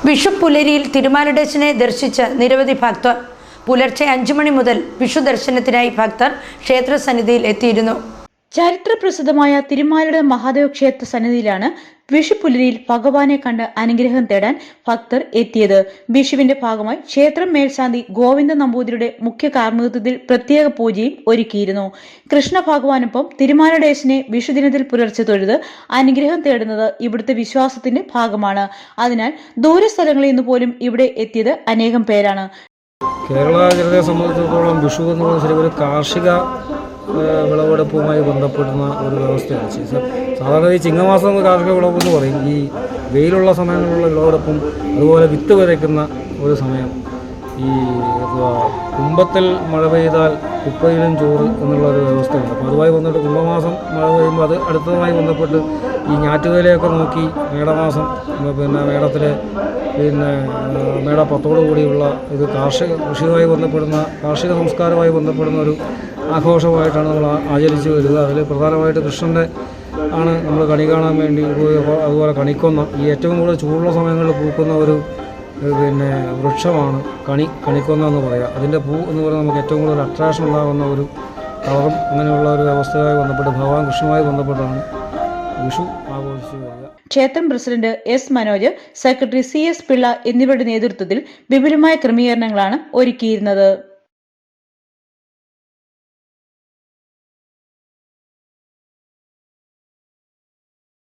വിഷു പുലരിയിൽ തിരുമാലടേശനെ ദർശിച്ച് നിരവധി ഭക്തർ. പുലർച്ചെ 5 മണി മുതൽ വിഷു ദർശനത്തിനായി ഭക്തർ ക്ഷേത്രസന്നിധിയിൽ എത്തിയിരുന്നു. ചരിത്രപ്രസിദ്ധമായ തിരുമാലയുടെ മഹാദേവ ക്ഷേത്ര സന്നിധിയിലാണ് വിഷുപുലരിയിൽ ഭഗവാനെ കണ്ട് അനുഗ്രഹം തേടാൻ ഭക്തർ എത്തിയത്. വിഷുവിന്റെ ഭാഗമായി ക്ഷേത്രം മേൽശാന്തി ഗോവിന്ദ നമ്പൂതിരിയുടെ മുഖ്യ കാർമ്മികത്വത്തിൽ പ്രത്യേക പൂജയും ഒരുക്കിയിരുന്നു. കൃഷ്ണ ഭഗവാനൊപ്പം തിരുമാലടേശനെ വിഷുദിനത്തിൽ പുലർച്ചെ തൊഴുത് അനുഗ്രഹം തേടുന്നത് ഇവിടുത്തെ വിശ്വാസത്തിന്റെ ഭാഗമാണ്. അതിനാൽ ദൂരസ്ഥലങ്ങളിൽ നിന്ന് പോലും ഇവിടെ എത്തിയത് അനേകം പേരാണ്. കേരള ജനതയെ സംബന്ധിച്ചിടത്തോളം വിഷു എന്ന് പറഞ്ഞാൽ ഒരു കാർഷിക വിളവെടുപ്പുമായി ബന്ധപ്പെടുന്ന ഒരു വ്യവസ്ഥയാണ്. സാധാരണ ഈ ചിങ്ങമാസം കാർഷിക വിളവ് എന്ന് പറയും. ഈ വെയിലുള്ള സമയങ്ങളിലുള്ള വിളവെടുപ്പും അതുപോലെ വിത്ത് വിതയ്ക്കുന്ന ഒരു സമയം. ഈ കുംഭത്തിൽ മഴ പെയ്താൽ കുപ്പയിലും ചോറ് എന്നുള്ളൊരു വ്യവസ്ഥയുണ്ട്. അപ്പോൾ അതുമായി ബന്ധപ്പെട്ട് കുംഭമാസം മഴ പെയ്യുമ്പോൾ അത് അടുത്തതുമായി ബന്ധപ്പെട്ട് ഈ ഞാറ്റുവേലയൊക്കെ നോക്കി മേടമാസം മേടത്തിലെ മേട 10 കൂടിയുള്ള ഇത് കൃഷിയുമായി ബന്ധപ്പെടുന്ന കാർഷിക സംസ്കാരവുമായി ബന്ധപ്പെടുന്ന ഒരു ആഘോഷമായിട്ടാണ് നമ്മൾ ആചരിച്ചു വരിക. അതിൽ പ്രധാനമായിട്ട് കൃഷ്ണൻ്റെ ആണ് നമ്മൾ കണി കാണാൻ വേണ്ടി അതുപോലെ കണിക്കൊന്ന ഈ ഏറ്റവും കൂടുതൽ ചൂടുള്ള സമയങ്ങളിൽ പൂക്കുന്ന ഒരു വൃക്ഷമാണ് കണിക്കൊന്ന എന്ന് പറയുക. അതിൻ്റെ പൂ എന്ന് പറയുന്നത് നമുക്ക് ഏറ്റവും കൂടുതൽ അട്രാക്ഷൻ ഉണ്ടാകുന്ന ഒരു കളറും അങ്ങനെയുള്ള ഒരു വ്യവസ്ഥയുമായി ബന്ധപ്പെട്ട് ഭഗവാൻ കൃഷ്ണനുമായി ബന്ധപ്പെട്ടാണ് വിഷു ആഘോഷിച്ചു വരിക. ക്ഷേത്രം president S Manoj, secretary CS Pillai എന്നിവരുടെ നേതൃത്വത്തിൽ വിപുലമായ ക്രമീകരണങ്ങളാണ് ഒരുക്കിയിരുന്നത്.